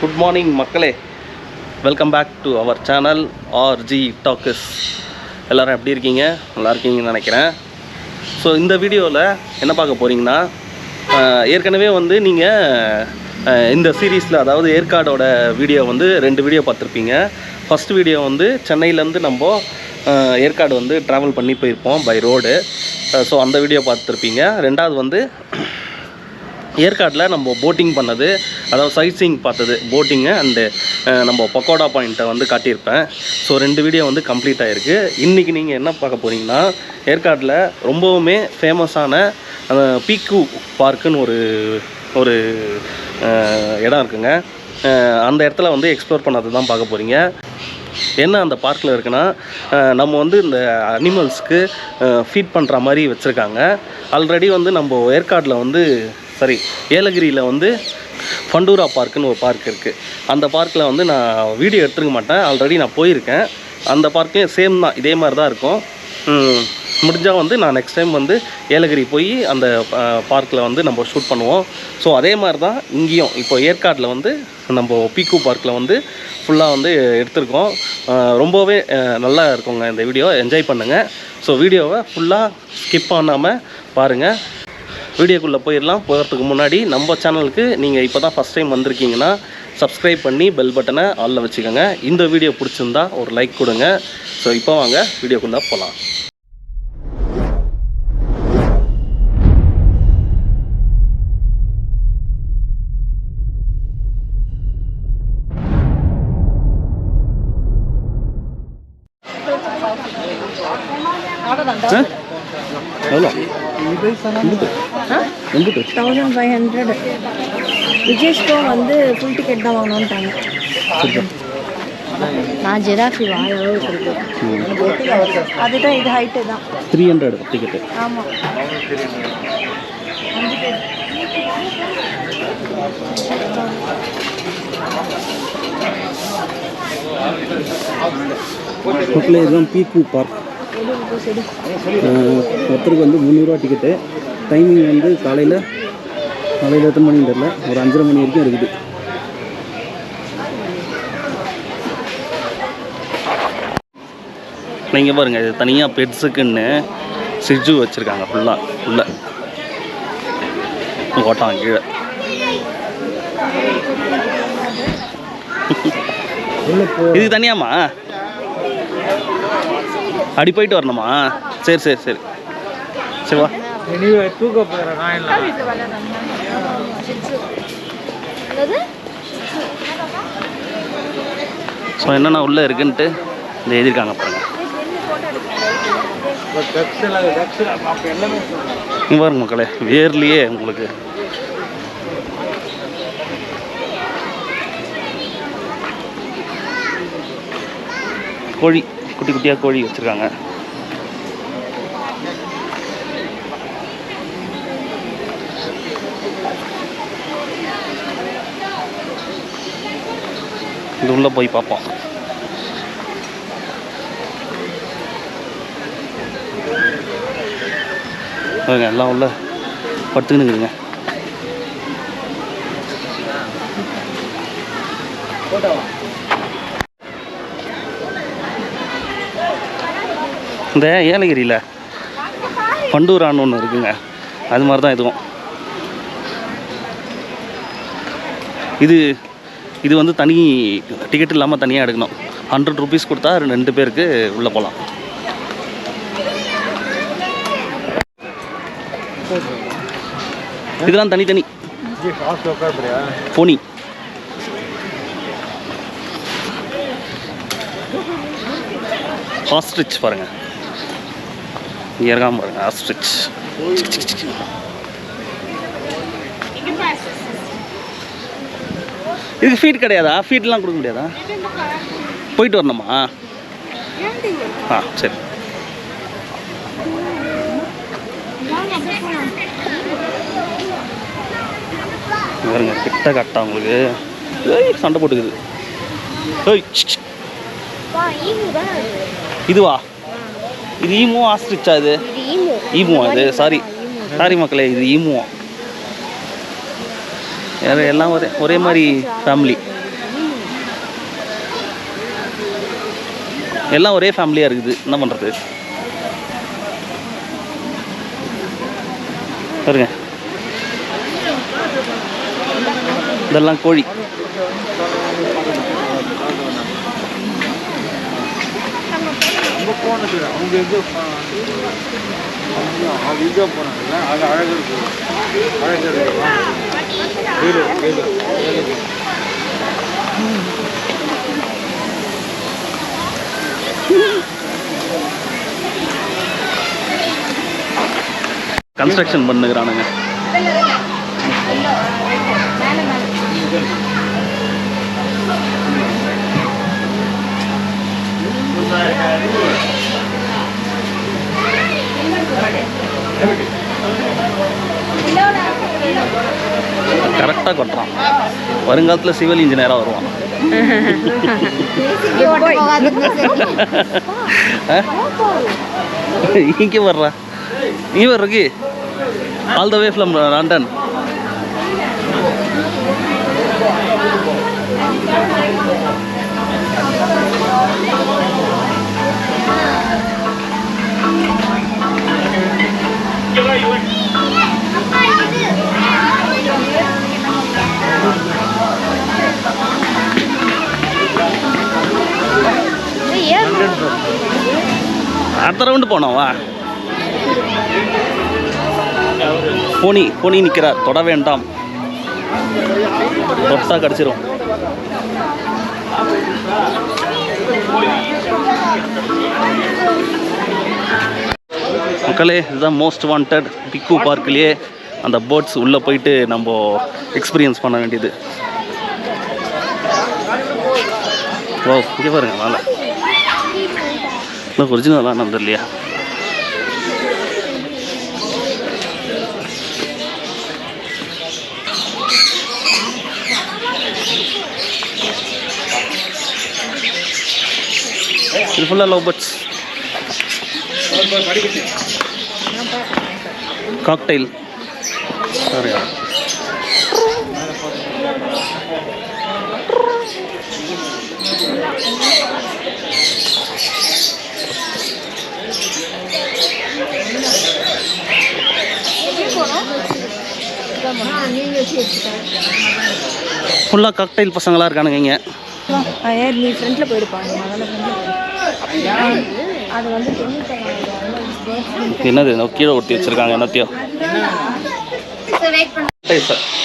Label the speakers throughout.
Speaker 1: Good morning மக்களே, welcome back to our channel RG talks. எல்லோரும் எப்படி இருக்கீங்க? நல்லா இருக்கீங்கன்னு நினைக்கிறேன். ஸோ இந்த வீடியோவில் என்ன பார்க்க போகிறீங்கன்னா, ஏற்கனவே வந்து நீங்கள் இந்த சீரீஸில் அதாவது ஏற்காடோட வீடியோ வந்து 2 வீடியோ பார்த்துருப்பீங்க. ஃபஸ்ட் வீடியோ வந்து சென்னையிலேருந்து நம்ம ஏற்காடு வந்து ட்ராவல் பண்ணி போயிருப்போம் பை ரோடு. ஸோ அந்த வீடியோ பார்த்துருப்பீங்க. ரெண்டாவது வந்து ஏற்காட்டில் நம்ம போட்டிங் பண்ணது, அதாவது சைட் சீயிங் பார்த்தது, போட்டிங்கு அண்டு நம்ம பக்கோடா பாயிண்ட்டை வந்து காட்டியிருப்பேன். ஸோ 2 வீடியோ வந்து கம்ப்ளீட் ஆகிருக்கு. இன்றைக்கி நீங்கள் என்ன பார்க்க போகிறீங்கன்னா, ஏற்காட்டில் ரொம்பவுமே ஃபேமஸான பீக்கு பார்க்குன்னு ஒரு இடம் இருக்குங்க. அந்த இடத்துல வந்து எக்ஸ்ப்ளோர் பண்ணது தான் பார்க்க போகிறீங்க. என்ன அந்த பார்க்கில் இருக்குன்னா, நம்ம வந்து இந்த அனிமல்ஸ்க்கு ஃபீட் பண்ணுற மாதிரி வச்சுருக்காங்க. ஆல்ரெடி வந்து நம்ம ஏற்காட்டில் வந்து ஏலகிரியில் வந்து ஃபண்டூரா பார்க்குன்னு ஒரு பார்க் இருக்குது. அந்த பார்க்கில் வந்து நான் வீடியோ எடுத்துருக்க மாட்டேன், ஆல்ரெடி நான் போயிருக்கேன். அந்த பார்க்லேயும் சேம் தான், இதே மாதிரி தான் இருக்கும். முடிஞ்சால் வந்து நான் நெக்ஸ்ட் டைம் வந்து ஏலகிரி போய் அந்த பார்க்கில் வந்து நம்ம ஷூட் பண்ணுவோம். ஸோ அதே மாதிரி தான் இங்கேயும் இப்போ ஏற்காட்டில் வந்து நம்ம பீக்கு பார்க்கில் வந்து ஃபுல்லாக வந்து எடுத்திருக்கோம். ரொம்பவே நல்லா இருக்குங்க இந்த வீடியோ, என்ஜாய் பண்ணுங்கள். ஸோ வீடியோவை ஃபுல்லாக ஸ்கிப் பண்ணாமல் பாருங்கள். வீடியோக்குள்ளே போயிடலாம். போகிறதுக்கு முன்னாடி நம்ம சேனலுக்கு நீங்கள் இப்போ தான் ஃபஸ்ட் டைம் வந்திருக்கீங்கன்னா சப்ஸ்கிரைப் பண்ணி பெல் பட்டனை ஆலில் வச்சுக்கோங்க. இந்த வீடியோ பிடிச்சிருந்தா ஒரு லைக் கொடுங்க. ஸோ இப்போ வாங்க வீடியோக்குள்ளே போகலாம். எவ்வளோ?
Speaker 2: 1500. விஜய் ஸ்டோ வந்து ஃபுல் டிக்கெட் தான் வாங்கணுன்ட்டாங்க. நான் ஜெராஃபி வாழவே கொடுத்தேன். அதுதான் இது ஹைட்டு தான்
Speaker 1: 300 டிக்கெட்டு.
Speaker 2: ஆமாம்.
Speaker 1: மக்களே, இதுதான் பீக்கு பார்க். ஒருத்தருக்கு வந்து 300 ரூபா டிக்கெட்டு. டைமிங் வந்து காலையில் எத்தனை மணின்னு தெரியல, ஒரு 5:30 மணி வரைக்கும் இருக்குது. நீங்கள் பாருங்கள், இது தனியாக பெட்ஸுக்குன்னு சிஜு வச்சுருக்காங்க. ஃபுல்லாக ஓட்டான் கீழே. இது தனியாமா அப்படி போயிட்டு வரணுமா? சரி வா. ஸோ என்னென்ன உள்ளே இருக்குன்ட்டு இந்த எழுதியிருக்காங்க பாருங்க. பாருங்க மக்களே, வேர்லேயே உங்களுக்கு கோழி, குட்டி குட்டியாக கோழி வச்சுருக்காங்க. இது உள்ளே போய் பார்ப்போம். எல்லாம் உள்ள படுத்துக்கின்னு இருக்குதுங்க. இந்த ஏலகிரியில் பண்டூரான்னு ஒன்று இருக்குங்க, அது மாதிரி தான் இதுவும். இது வந்து தனி டிக்கெட் இல்லாமல் தனியாக எடுக்கணும். 100 ரூபீஸ் கொடுத்தா 2 பேருக்கு உள்ளே போகலாம். இதெல்லாம் தனித்தனி போனி. ஆஸ்ட்ரிச் பாருங்கள், இங்கே இருக்காம பாருங்கள், ஆஸ்ட்ரிச். இதுக்கு ஃபீட் கிடையாதா? ஃபீட்லாம் கொடுக்க முடியாதா? போயிட்டு வரணுமா? சரி. பாருங்க, கிட்ட கட்டா உங்களுக்கு சண்டை போட்டுக்குது. இதுவா? இது ஈமோ ஆஸ்ட்ரிச்சா? இது ஈமுவா? இது சாரி மக்களே, இது ஈமுவா. எல்லாம் ஒரே மாதிரி ஃபேமிலி. எல்லாம் ஒரே ஃபேமிலியாக இருக்குது, என்ன பண்ணுறது. பாருங்க, இதெல்லாம் கோழி. கன்ஸ்ட்ரக்ஷன் பண்ணுகிறானுங்க. கரெக்டாக கொட்டுறான். வருங்காலத்தில் சிவில் இன்ஜினியராக வருவான். இங்கே வர்றா, நீ வர்றக்கு all the way from London. அடுத்த ரவுண்டு போனோம் வா. போனி நிற்கிறார், தொட வேண்டாம், தொட்டா கடிச்சிரும். மக்களே, இதுதான் மோஸ்ட் வாண்டட் பிக்கு பார்க்லேயே அந்த பேர்ட்ஸ் உள்ளே போயிட்டு நம்ம எக்ஸ்பீரியன்ஸ் பண்ண வேண்டியது. ஓ, இங்கே பாருங்க, நல்லா ஒரிஜினலாக நம்பர் இல்லையா? இது ஃபுல்லாக லவ் பேர்ட்ஸ். காக்டைல் சரியா? ஃபுல்லாக காக்டைல் பசங்களாக இருக்கானுங்க இங்கே.
Speaker 2: நீ ஃப்ரெண்டில் போயிடுப்பாங்க. அது வந்து
Speaker 1: என்னது கீழே ஒட்டி வச்சுருக்காங்க, என்னத்தையும்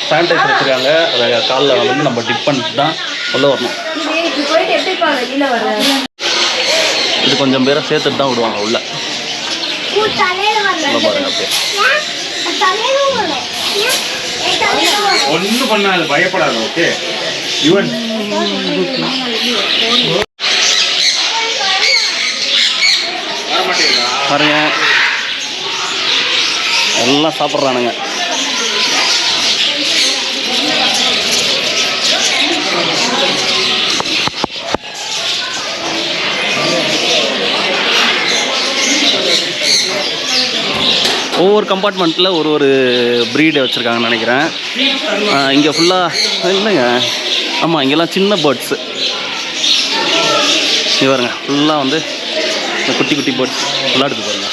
Speaker 1: சானிடைசர் வச்சுருக்காங்க. அதை காலில் வந்து நம்ம டிப் பண்ணிட்டு தான் உள்ளே வரணும். இது கொஞ்சம் பேரை சேர்த்துட்டு தான் விடுவாங்க உள்ள. பாருங்க, அப்படியே
Speaker 3: ஒன்றும் பண்ணாது, பயப்படாது. ஓகே யுவன்
Speaker 1: பாருங்க, எல்லாம் சாப்பிட்றானுங்க. ஒவ்வொரு கம்பார்ட்மெண்ட்டில் ஒரு ப்ரீடை வச்சுருக்காங்கன்னு நினைக்கிறேன். இங்கே ஃபுல்லாக இல்லைங்க, ஆமாம், இங்கெல்லாம் சின்ன பேர்ட்ஸு. இங்கே பாருங்க, ஃபுல்லாக வந்து இந்த குட்டி பேர்ட்ஸ் விளாடுது பாருங்க.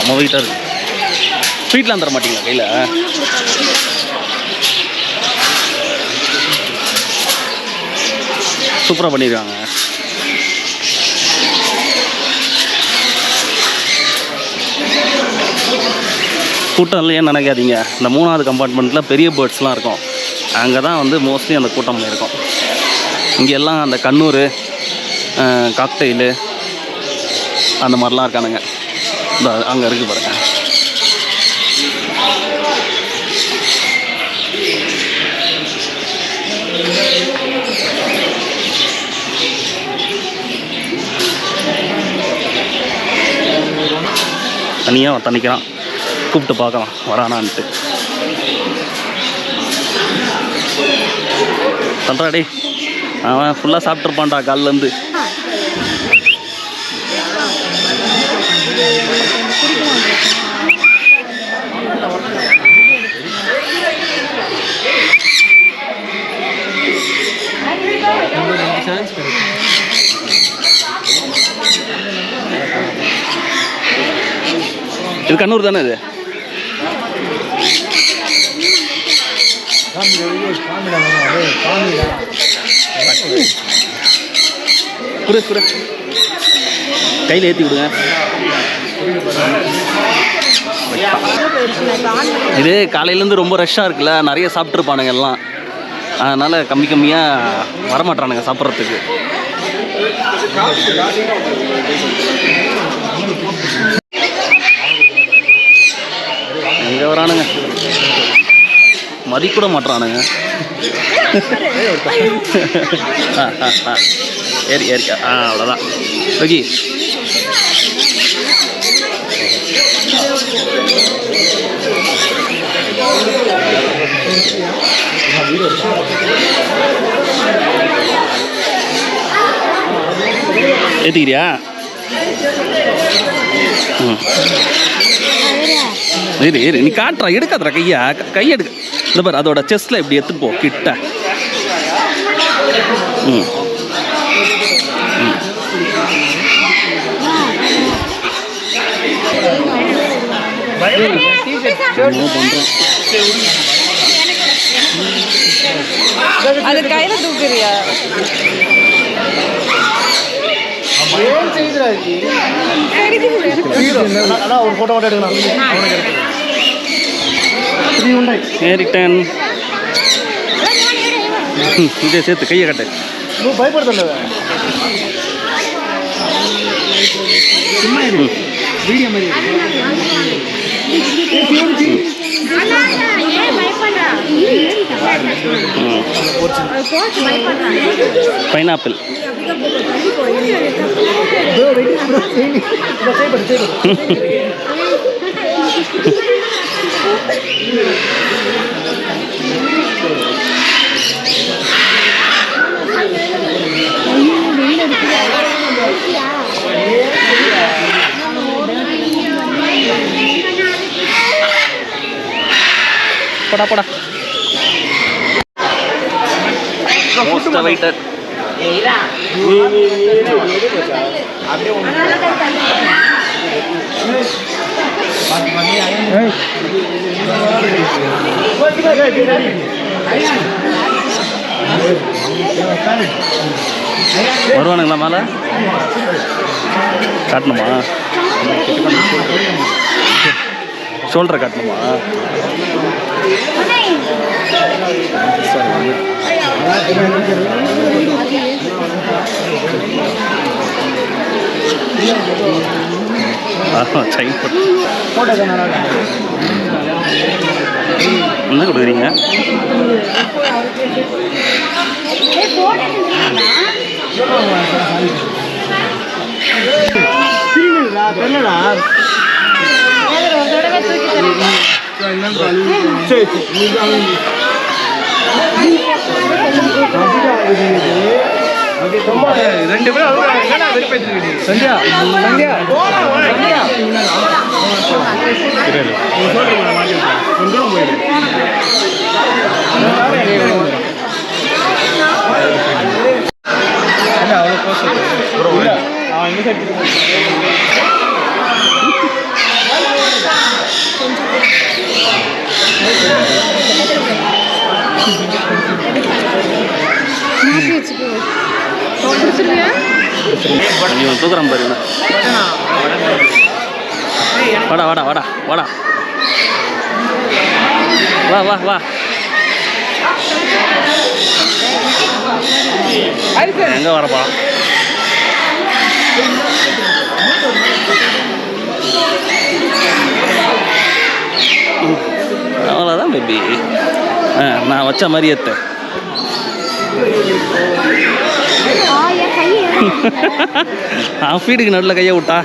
Speaker 1: செம்ம வெயிட்டாக இருக்குது. ஸ்வீட்லாம் தர மாட்டீங்களா கையில்? சூப்பராக பண்ணியிருக்காங்க. கூட்டம் இல்லையேன்னு நினைக்காதீங்க. இந்த 3வது கம்பார்ட்மெண்ட்டில் பெரிய பேர்ட்ஸ்லாம் இருக்கும். அங்கே தான் வந்து மோஸ்ட்லி அந்த கூட்டம் இருக்கும். இங்கெல்லாம் அந்த கண்ணூர் காக்டெயிலு அந்த மாதிரிலாம் இருக்கானுங்க. இந்த அங்கே இருக்குது பாருங்க. தனியாக தண்ணிக்கிறான், கூப்பிட்டு பார்க்கலாம் வரானான்ட்டு. தன்றாடே அவன் ஃபுல்லாக சாப்பிட்ருப்பான்டா காலிலேருந்து. இது கண்ணூர் தானே இது? குடு குடு கையில் ஏற்றி விடுங்க. இது காலையிலேருந்து ரொம்ப ரஷ்ஷாக இருக்குல்ல, நிறைய சாப்பிட்ருப்பானுங்க எல்லாம். அதனால் கம்மியாக வரமாட்டானுங்க சாப்பிட்றதுக்கு. எங்கே வரானுங்க, மதிக்கூட மாட்டுறானுங்க. ஏறி ஏறி அவ்வளோதான். ஓகே ஏற்றிக்கிறியா? இரு இரு நீ காட்டுறா, எடுக்காதரா கையை எடுக்க. இந்த பாரு அதோட செஸ்ட்டில் இப்படி எடுத்துட்டு போ கிட்ட. ம் ம்
Speaker 4: அது கையில தூக்குறியா?
Speaker 3: ஒரு போட்டோ மட்டும் எடுக்கலாம்.
Speaker 1: இதே சேர்த்து கையை கட்டு.
Speaker 3: பயப்படுத்தல வீடியோ மாதிரி
Speaker 1: பைனாப்பிள். போடா போடா. Most awaited. வருவானுங்களா மேலே? காட்டணுமா? ஷோல்டரை காட்டணுமா? செயின் போட்டு என்ன கொடுக்குறீங்க?
Speaker 3: ரெண்டு பேரும் சந்தியா சந்தியா
Speaker 1: இவன் தூக்குறான் பாரு. வாடா வாடா வாடா வாடா. வா வா வா. எங்கே வரப்பா? அவ்வளோதான் பேபி. நான் வச்ச மாதிரி ஏற்ற ஃபீடுக்கு நடுவில் கையை விட்டா.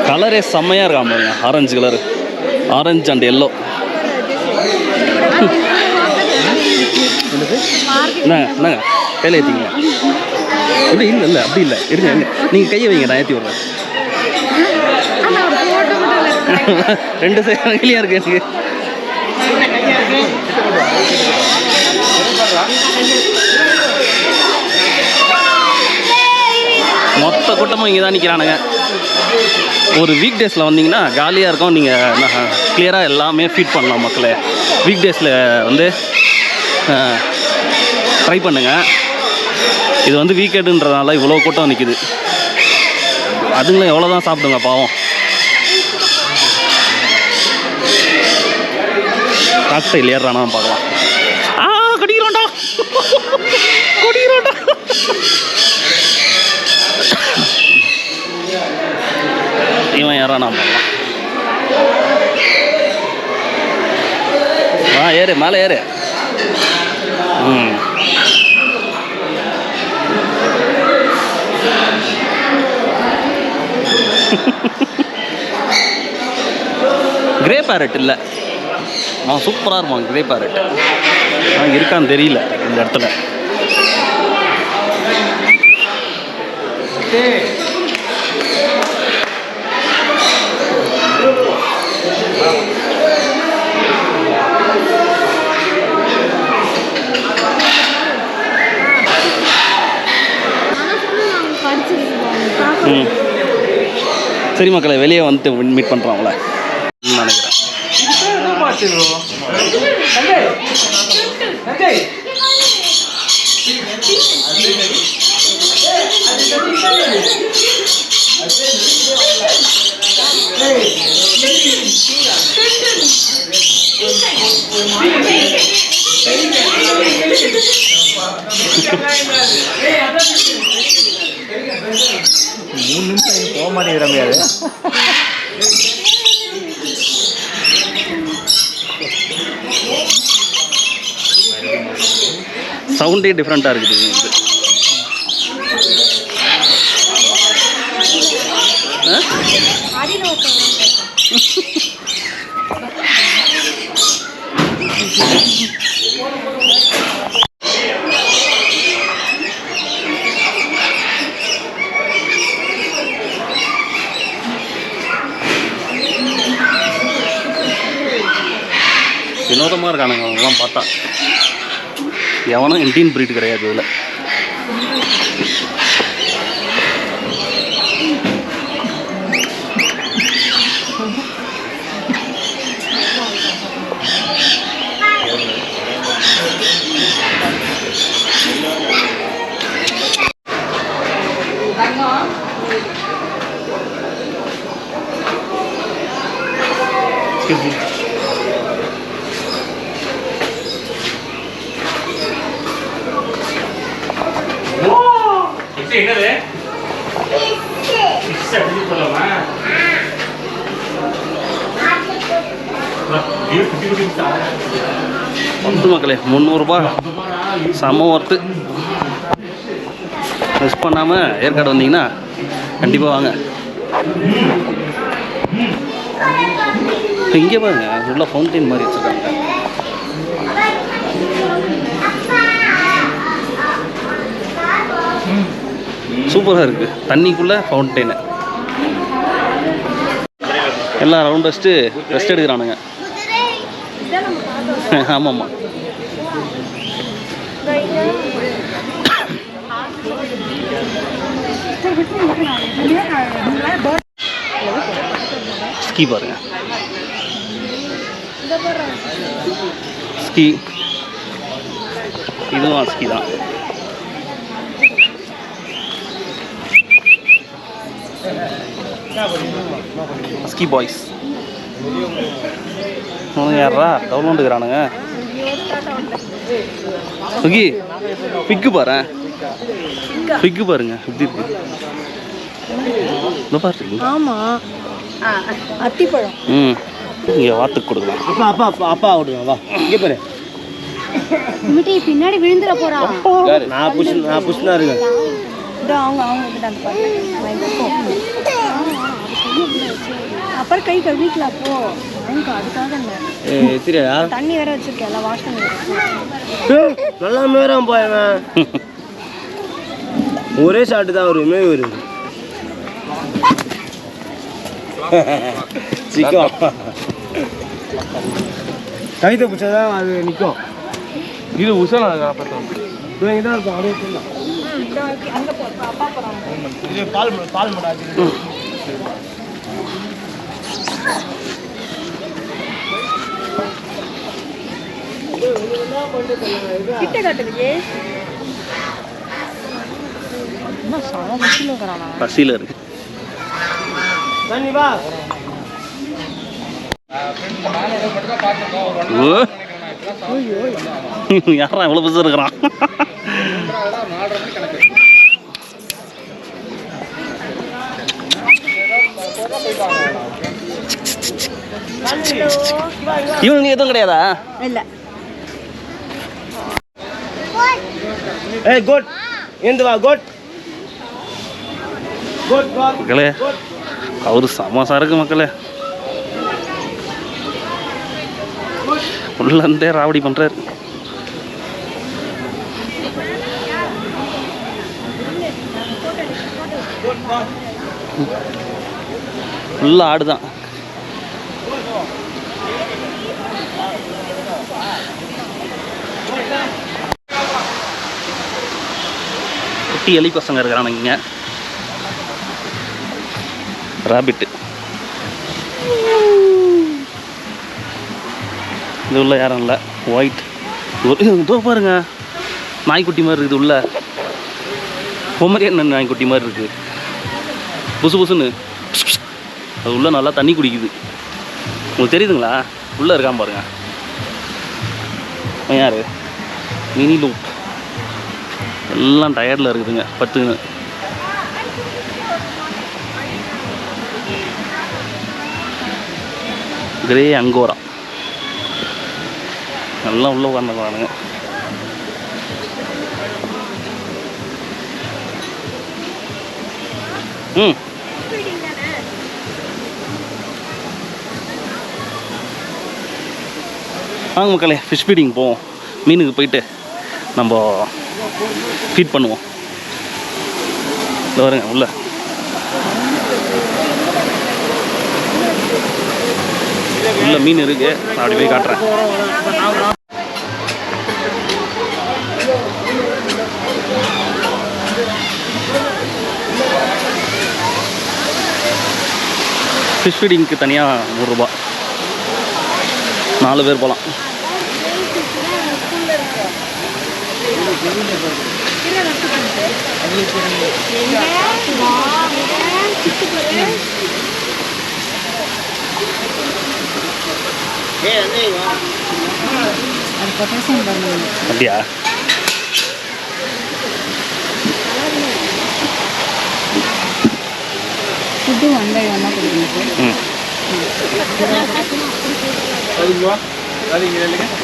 Speaker 1: கலரே செம்மையாக இருக்காம orange colour, orange and yellow. என்னங்க கையில் ஏற்றிங்க? இல்லை இல்லை இல்லை அப்படி இல்லை, இருங்க இருங்க, நீங்கள் கையை வைங்க, நான் ஏற்றி விட்றேன். 2 கிளியாக இருக்கு எனக்கு. மொத்த கூட்டமும் இங்கே தான் நிற்கிறானுங்க. ஒரு வீக் டேஸில் வந்தீங்கன்னா ஜாலியாக இருக்கும். நீங்கள் கிளியராக எல்லாமே ஃபீட் பண்ணலாம் மக்களே. வீக் டேஸில் வந்து ட்ரை பண்ணுங்கள். இது வந்து வீக்கெண்டுன்றதுனால இவ்வளோ கூட்டம் நிற்கிது. அதுங்களும் எவ்வளோ தான் சாப்பிடுங்க பாவம். காக்டைல் ஏறுறானா பார்க்கலாம். கடிக்கிறான்டா கடிக்கிறான்டா. இவன் ஏறானா பார்க்கலாம். ஏறு மேலே ஏறு. கிரே பேரட் இல்லை, சூப்பராக இருப்பான் கிரே பேரட். இருக்கான்னு தெரியல இந்த இடத்துல. சரி மக்களை, வெளியே வந்துட்டு மீட் பண்ணுறாங்களே நினைக்கிறேன்.
Speaker 3: போக மாட்டேங்கிற முடியாது.
Speaker 1: சவுண்டே டிஃப்ரெண்ட்டாக இருக்குது இது. வினோதமாக இருக்கானுங்க அவங்களாம் பார்த்தா. எவனும் இண்டியன் பிரீட் கிடையாது இதில்.
Speaker 5: என்னது அடிச்சு போடலாமா?
Speaker 1: வந்து மக்களே 300 ரூபாய் செம ஒர்த்து. மிஸ் பண்ணாமல் ஏற்காடு வந்தீங்கன்னா கண்டிப்பாக வாங்க. இங்கே பாருங்க, உள்ள ஃபவுண்டைன் மாதிரி வச்சுருக்காங்க. சூப்பராக இருக்குது. தண்ணிக்குள்ளே ஃபவுண்டைனு. எல்லாம் ரவுண்ட் ரெஸ்ட் எடுக்கிறானுங்க. ஆமாம்மா. ஸ்கீ பாருங்க, ஸ்கீ இதுவும் அஸ்கி தான். அஸ்கி பாய்ஸ் யாரா டவுன்லோண்டுக்கிறானுங்க. ஓகே பிக்கு பாரு, பிக்கு பாருங்க எப்படி இருக்கு. இந்த பாரு.
Speaker 2: ஆமாம், அத்திப்பழம்.
Speaker 1: இங்கே வாத்துக்கு கொடுக்கலாம்.
Speaker 3: அப்பா அப்பா அப்பா அப்பா விடுங்க வா. இங்கே பாரு.
Speaker 2: பின்னாடி விழுந்துட போறான்.
Speaker 3: நான் புஷ்னா இருக்கேன்.
Speaker 2: அவங்க அப்புறம் கை கழுவிக்கலாம். அப்போ அவங்க அதுக்காக
Speaker 3: சரியா
Speaker 2: தண்ணி வேற வச்சிருக்கேன், வாஷ் பண்ணி
Speaker 3: நல்லா மேரம் போயவன். ஒரே ஷாட்டு தான் ஒரு மேய் வருது. சிக்கம் கைத்தை பிடிச்சாதான் அது நிற்கும்.
Speaker 1: இது உஷா நான் காப்பாற்றேன்.
Speaker 3: தான் இருக்கும் அப்படியே சொல்லலாம். இது பால் மடாச்சு.
Speaker 2: கிட்ட காட்டுது.
Speaker 1: பசியில் இருக்கு.
Speaker 3: தண்ணி வா.
Speaker 1: யாரா இவ்வளோ பசங்க இருக்கிறான். இவனுக்கு எதுவும் கிடையாதா?
Speaker 2: இல்லை.
Speaker 3: ஏய் கோட் எந்து வா கோட். கோட் வா
Speaker 1: மக்களே, அவரு சமோசா இருக்கு மக்களே. உள்ளே ராவடி பண்றாரு. ஃபுல்லா ஆடுதான். குட்டி எலி பசங்க இருக்கிறானுங்க இங்க. ராபிட்டு இது உள்ள யாரும் இல்லை. ஒயிட் இதோ பாருங்க, நாய்க்குட்டி மாதிரி இருக்குது உள்ள. பொமரியன் நாய்க்குட்டி மாதிரி இருக்கு. புசு புசுன்னு அது உள்ள நல்லா தண்ணி குடிக்குது. உங்களுக்கு தெரியுதுங்களா? உள்ளே இருக்காம பாருங்க. யார்? Mini loop. எல்லாம் டயர்டில் இருக்குதுங்க பத்துன்னு. கிரே அங்கோரா எல்லாம் உள்ளே உட்காந்துக்கிறானுங்க. வாங்க மக்களே, ஃபிஷ் ஃபீடிங் போவோம். மீனுக்கு போயிட்டு நம்ம ஃபீட் பண்ணுவோம். இந்த வருங்க உள்ள. உள்ள மீன் இருக்கு, நான் அப்படி போய் காட்டுறேன். ஃபிஷ் ஃபீடிங்க்கு தனியாக 100 ரூபா, 4 பேர் போகலாம். அப்படியா?
Speaker 2: ஃபுட்டு 1 by 1 கொடுக்கணும்.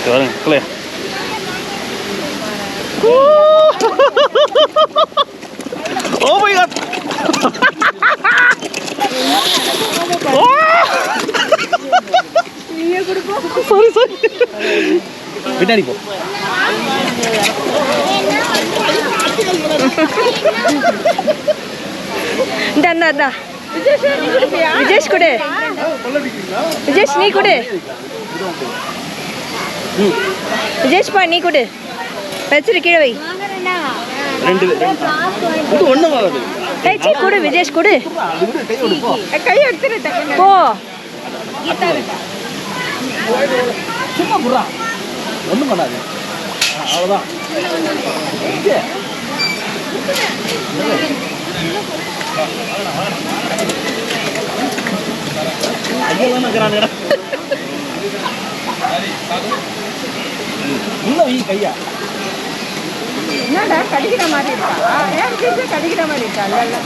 Speaker 1: வருங்க கிளே. Oh my god. Sorry sorry, பின்னாடி போ.
Speaker 2: இந்தா விஜேஷ் கொடு. விஜேஷ் நீ கொடு. விஜேஷ் பா நீ கொடு. வச்சிரு கீழே வை.
Speaker 1: இது ஒன்றும் வராது.
Speaker 2: சரி கொடு விஜேஷ் கொடு. கை எடுத்துரு போ.
Speaker 1: சும்மா குறா, ஒன்றும் பண்ணாது.
Speaker 3: அவ்வளோதான். இன்னும் கையா
Speaker 2: என்னடா கடிக்கிற மாதிரி இருக்கா? ஏன் கிட்ட கடிக்கிற மாதிரி இருக்கா? இல்ல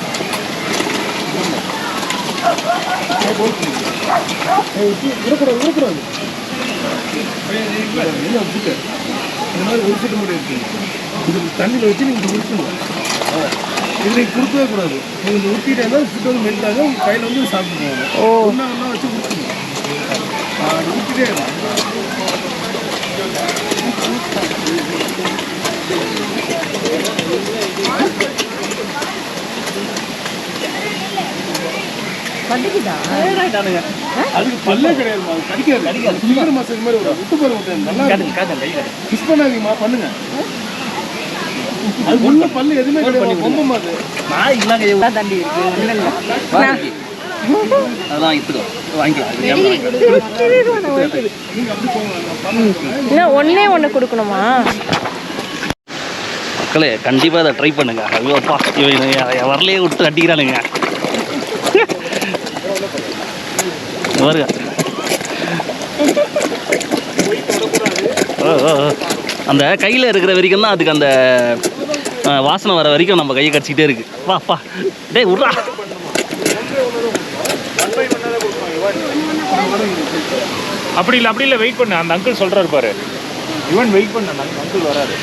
Speaker 3: இருக்கக்கூடாது. இந்த மாதிரி ஒரு சீட்டு மட்டும் இருக்கு. இது தண்ணியில் வச்சு நீங்கள் உருக்கணும். இது நீங்கள் கொடுக்கவே கூடாது. நீங்கள் இந்த உருக்கிட்டே இருந்தால் ஃபுட் வந்து மெல்ட் ஆகும். உங்கள் கையில் வந்து சாப்பிடுவாங்க. ஒன்றா வச்சு உருக்கணும். அது உருக்கிட்டே இருக்கும்.
Speaker 2: கடிக்குதா?
Speaker 3: அதுக்கு பல்லே கிடையாதுமா. கடிக்காது. சிங்கர் மசாஜ் மாதிரி ஒரு விட்டு போகிற விட்டு நல்லா மிஸ் பண்ணாதீங்கம்மா. பண்ணுங்க. அது உள்ள பல்லு எதுவுமே கிடையாது. ரொம்ப அது
Speaker 1: நான் இல்லைங்க
Speaker 4: தண்டி இருக்கு.
Speaker 1: அதெல்லாம் எடுத்துக்கோ வாங்கிக்கலாம்.
Speaker 2: இல்லை ஒன்றே ஒன்று கொடுக்கணுமா?
Speaker 1: மக்களே கண்டிப்பாக அதை ட்ரை பண்ணுங்க. ஐயோப்பா இவன் வரலையே விட்டு அடிக்கிறானுங்க வருங்க. அந்த கையில் இருக்கிற வரைக்கும் தான் அதுக்கு அந்த வாசனை வர வரைக்கும் நம்ம கையை கடிச்சிக்கிட்டே இருக்கு. வாப்பா டேய் விட்றா.
Speaker 5: அப்படி இல்லை வெயிட் பண்ணு. அந்த அங்கிள் சொல்கிறாரு பாரு. இவன் வெயிட் பண்ண. அந்த அங்கிள் வராரு.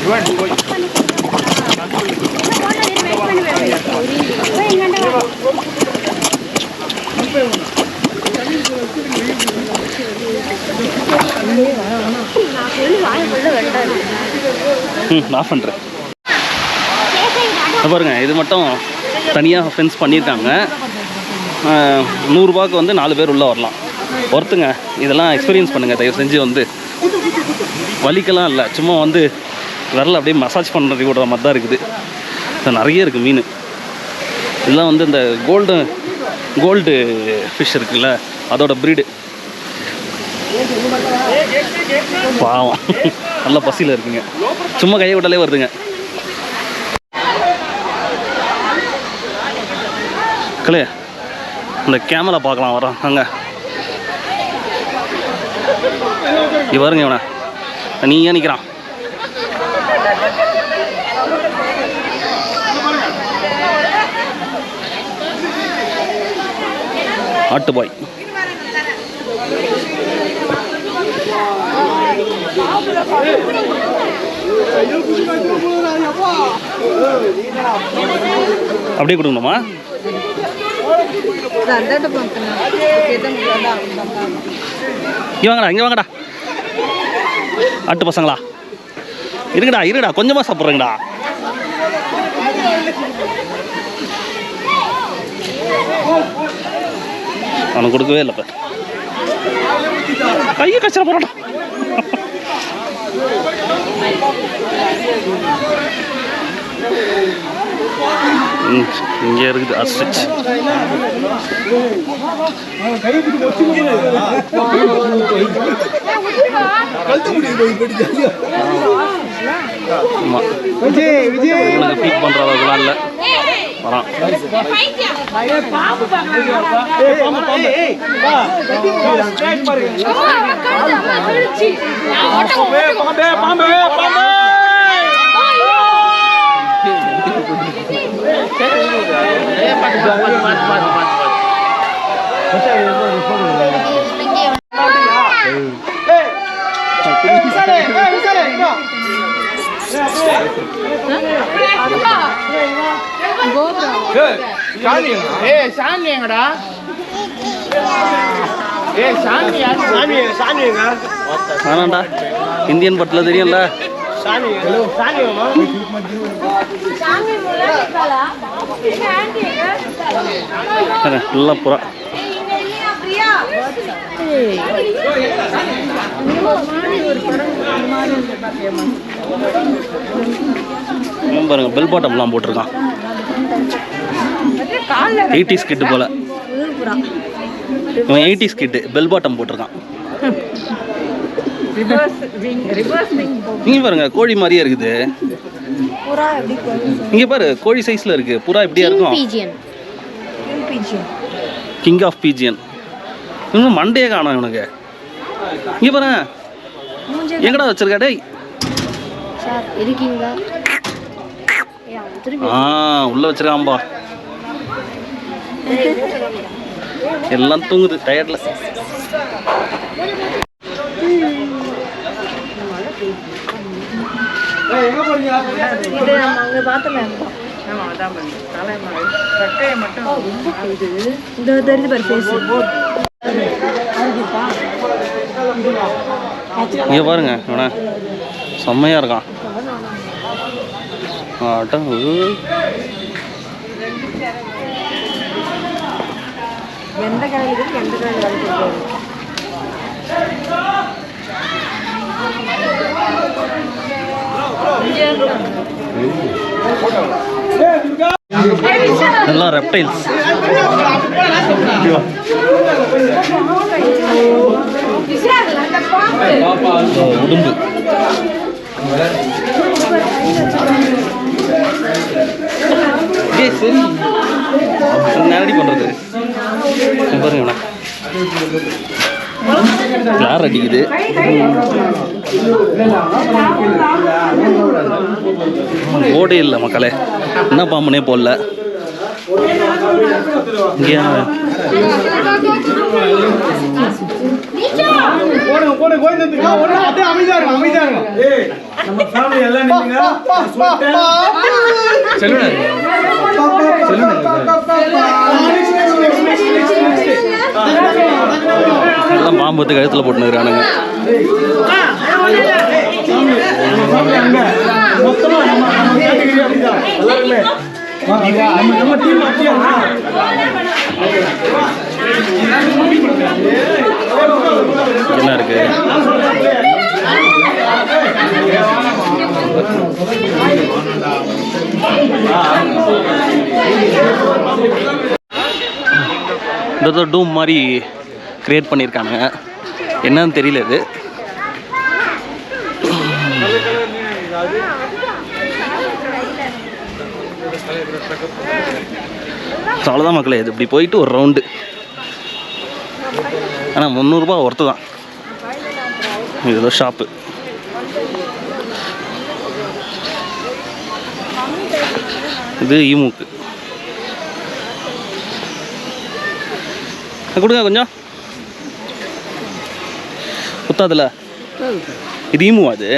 Speaker 5: இவன் போய்
Speaker 1: ஆஃப் பண்ணுறேன். பாருங்க இது மட்டும் தனியாக ஃபென்ஸ் பண்ணியிருக்காங்க. 100 ரூபாய்க்கு வந்து 4 பேர் உள்ளே வரலாம். ஒருத்துங்க இதெல்லாம் எக்ஸ்பீரியன்ஸ் பண்ணுங்கள் தயவு செஞ்சு. வந்து வலிக்கெல்லாம் இல்லை, சும்மா வந்து விரல அப்படியே மசாஜ் பண்ணுறது விடுற மாதிரி தான் இருக்குது. நிறைய இருக்குது மீன். இதெல்லாம் வந்து இந்த கோல்டு ஃபிஷ் இருக்குல்ல, அதோட ப்ரீடு. பாவம் நல்ல பசியில் இருக்குங்க. சும்மா கையை விட்டாலே வருதுங்க. கலையா இந்த கேமரா பார்க்கலாம் வரோம் அங்கே. இவருங்க இவனை நீ ஏன் நிற்கிறான்? ஆட்டுபாய் அப்படியே கொடுக்கணுமா? இங்கே வாங்கடா, இங்கே வாங்கடா. ஆட்டு பசங்களா இருங்கடா கொஞ்சமாக சாப்பிட்றேங்கடா. அவனுக்கு கொடுக்கவே இல்லை. இப்போ கையை கச்சிட போறாடா. இங்கே இருக்குது அஸ்விச். ஃபீட் பண்ணுற அளவுக்குலாம் இல்லை. வரான் வேணாண்டா, இந்தியன் பட்டில் தெரியும்ல. நல்லா புறா பாருங்க. பெல் பாட்டம்லாம் போட்டிருக்கான். 80s கிட்டு போல. இவன் 80s கிட்டு பெல் பாட்டம் போட்டிருக்கான்.
Speaker 2: ரிவர்ஸ் விங்
Speaker 1: இங்கே பாருங்க கோழி மாதிரியே இருக்குது.
Speaker 2: புறா எப்படி போகுது?
Speaker 1: இங்கே பாரு கோழி சைஸில் இருக்கு. புறா எப்படியா இருக்கும்?
Speaker 2: பீஜியன்.
Speaker 1: King of pigeon. இன்னும் மண்டையே காணும் இவனுக்கு. இங்கே பாரு எங்கடா வச்சிருக்கா டேய்?
Speaker 2: சார் இருக்கீங்களா?
Speaker 1: உள்ள வச்சிருக்காம்பா. எல்லாம் தூங்குது டயர்ட்ல.
Speaker 2: இது அங்க பார்த்தல.
Speaker 4: ஆமா அதான் பண்ணி தலைமலை சக்கையை மட்டும்
Speaker 2: இந்த தெரிஞ்சு பாரு ஃபேஸ்.
Speaker 1: இங்கே பாருங்க இவனை செம்மையா இருக்கான்.
Speaker 2: எந்த கடையிலுக்கு எந்த கடையில் வேலை கொடுக்குறது?
Speaker 1: எல்லாம் ரெப்டைல்ஸ். உடும்பு. சரி நேரடி பண்றது பாருங்க. கிளார் அடிக்குது. ஓடே இல்லை மக்களே. என்ன பாம்புனே போடல. இங்கே எல்லாம் பாம்பு கழுத்துல போட்டுனுக்குறானுங்க. என்ன இருக்கு? இந்த டூம் மாதிரி கிரியேட் பண்ணியிருக்கானுங்க. என்னன்னு தெரியல இது. அவ்வளோதான் மக்களே. இது இப்படி போயிட்டு ஒரு ரவுண்டு. ஆனால் 300 ரூபா ஒர்த்து தான். இது ஏதோ ஷாப்பு. இது ஈமுக்கு கொடுங்க கொஞ்சம். குத்தாதுல இது ஈமு. அது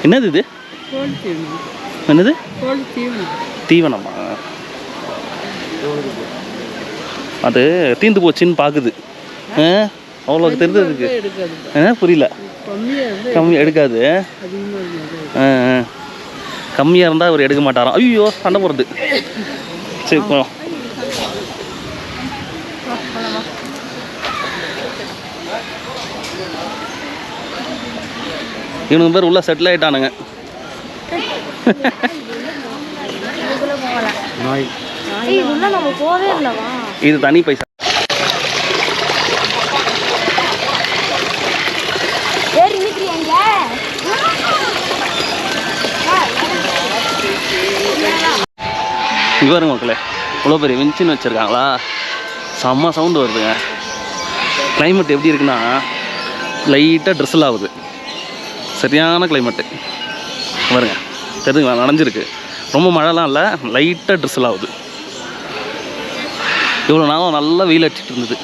Speaker 1: என்னது இது? என்னது தீவனமா? அது தீந்து போச்சுன்னு பார்க்குது. அவ்வளோ தெரிஞ்சதுக்கு புரியல. கம்மி எடுக்காது. கம்மியாக இருந்தால் அவர் எடுக்க மாட்டாராம். ஐயோ சண்டை போகிறது. சரி போகலாம். இவனுக்கு பேர் உள்ள செட்டில் ஆகிட்டானுங்க. இது தனி பைசா. இவருங்க மக்களே இவ்வளோ பெரிய விஞ்சின்னு வச்சுருக்காங்களா? செம்ம சவுண்டு வருதுங்க. கிளைமேட் எப்படி இருக்குன்னா லைட்டாக ட்ரெஸ்ஸில் ஆகுது. சரியான கிளைமேட்டு பாருங்க. தெரிஞ்சுங்களா? நனைஞ்சிருக்கு. ரொம்ப மழைலாம் இல்லை. லைட்டாக ட்ரெஸ்ஸில் ஆகுது. இவ்வளோ நாளும் நல்லா வெயில் அடிச்சிட்டு இருந்தது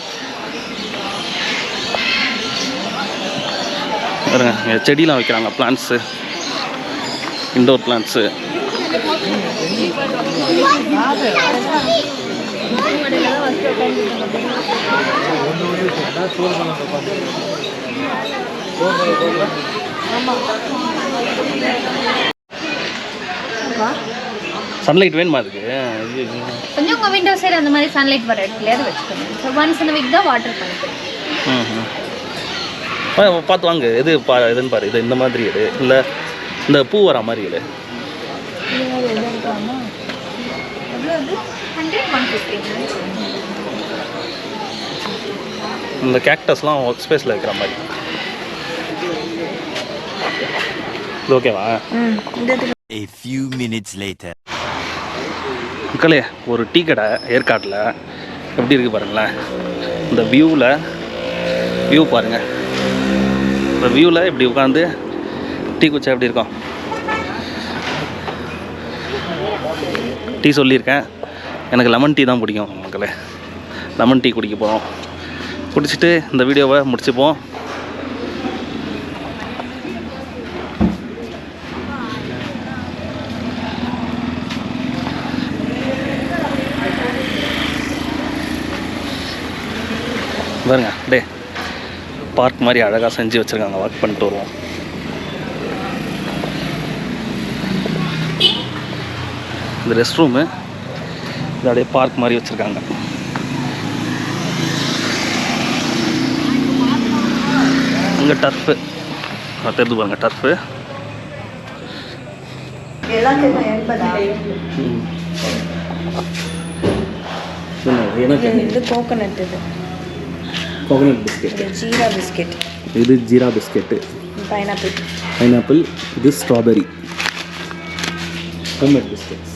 Speaker 1: பாருங்க. செடியெலாம் வைக்கிறாங்க. Plants, indoor plants. சன்லைட் வேணுமா அதுக்கு?
Speaker 6: கொஞ்சம் உங்கள் விண்டோ சைடு அந்த மாதிரி சன்லைட் வர இடத்துலையாவது வச்சுக்கோங்க. ஸோ ஒன்ஸ் இந்த வீக் தான் வாட்டர் பண்ணிக்கிறேன்.
Speaker 1: பார்த்து வாங்க எது இதுன்னு பாரு. இது இந்த மாதிரி எடு, இல்லை இந்த பூ வர மாதிரி எடு.
Speaker 6: 100, 150.
Speaker 1: இந்த கேக்டஸ்லாம் ஒர்க் ஸ்பேஸில் இருக்கிற மாதிரி. இது ஓகேவா?
Speaker 7: A few minutes later.
Speaker 1: மக்களே, ஒரு டீ கடை ஏற்காட்டில் எப்படி இருக்குது பாருங்களேன். இந்த வியூ பாருங்கள். இந்த வியூவில் இப்படி உட்காந்து டீ குடிச்சா எப்படி இருக்கும்? டீ சொல்லியிருக்கேன், எனக்கு லெமன் டீ தான் பிடிக்கும் மக்களே. லெமன் டீ குடிக்க போகிறோம். குடிச்சிட்டு இந்த வீடியோவை முடிச்சுப்போம். பாருங்க, டே பார்க் மாதிரி அழகாக செஞ்சு வச்சுருக்காங்க. வாக் பண்ணிட்டு வருவோம். இந்த ரெஸ்ட் ரூமு இது அப்படியே பார்க் மாதிரி வச்சுருக்காங்க. இங்கே டர்ஃபு தெரிஞ்சு பாருங்க, டர்ஃபு.
Speaker 2: இது கோகனட், இது
Speaker 1: கோகனட் பிஸ்கெட்,
Speaker 2: ஜீரா பிஸ்கெட்,
Speaker 1: இது ஜீரா பிஸ்கெட்டு, பைனாப்பிள், இது ஸ்ட்ராபெரி, ஹோம்மேட் பிஸ்கெட்ஸ்.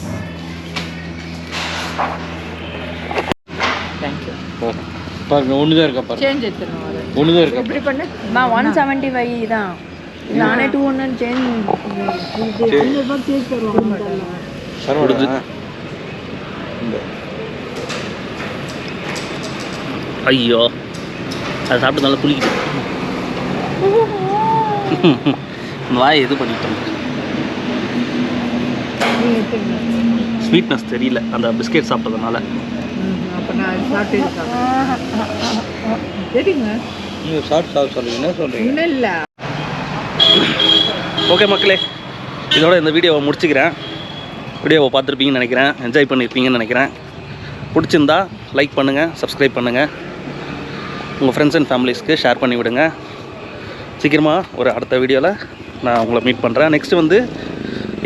Speaker 4: தேங்க்யூ.
Speaker 5: பாருங்க, ஒன்று தான் இருக்கா பாருங்க,
Speaker 4: சேஞ்ச் எடுத்துணும்.
Speaker 5: ஒன்று தான் இருக்கா.
Speaker 4: இப்படி பண்ணு.
Speaker 2: 175 தான். நானே 200 சேஞ்ச் தருவாங்க.
Speaker 5: பரவாயில்ல.
Speaker 1: ஐயோ, அதை சாப்பிட்டு நல்லா குளிக்குது. வாய் இது பண்ணிட்டோம். ஸ்வீட்னஸ் தெரியல அந்த பிஸ்கெட் சாப்பிட்டதுனால.
Speaker 4: அப்போ நான் சாப்பிட்டு சரிங்க.
Speaker 3: நீங்கள் சாப்பிட்டு சொல்லுங்க, என்ன சொல்கிறீங்க?
Speaker 4: இன்னும் இல்லை.
Speaker 1: ஓகே மக்களே, இதோட இந்த வீடியோவை முடிச்சுக்கிறேன். வீடியோவை பார்த்துருப்பீங்கன்னு நினைக்கிறேன், என்ஜாய் பண்ணியிருப்பீங்கன்னு நினைக்கிறேன். பிடிச்சிருந்தா லைக் பண்ணுங்கள், சப்ஸ்கிரைப் பண்ணுங்கள், உங்கள் ஃப்ரெண்ட்ஸ் அண்ட் ஃபேமிலிஸ்க்கு ஷேர் பண்ணி விடுங்க. சீக்கிரமாக ஒரு அடுத்த வீடியோவில் நான் உங்களை மீட் பண்ணுறேன். நெக்ஸ்ட்டு வந்து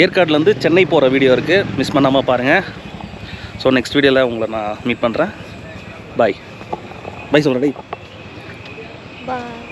Speaker 1: ஏற்காடுலேருந்து சென்னை போகிற வீடியோ இருக்குது, மிஸ் பண்ணாமல் பாருங்கள். ஸோ நெக்ஸ்ட் வீடியோவில் உங்களை நான் மீட் பண்ணுறேன். பாய் சொல்கிறேன்.
Speaker 2: பாய்.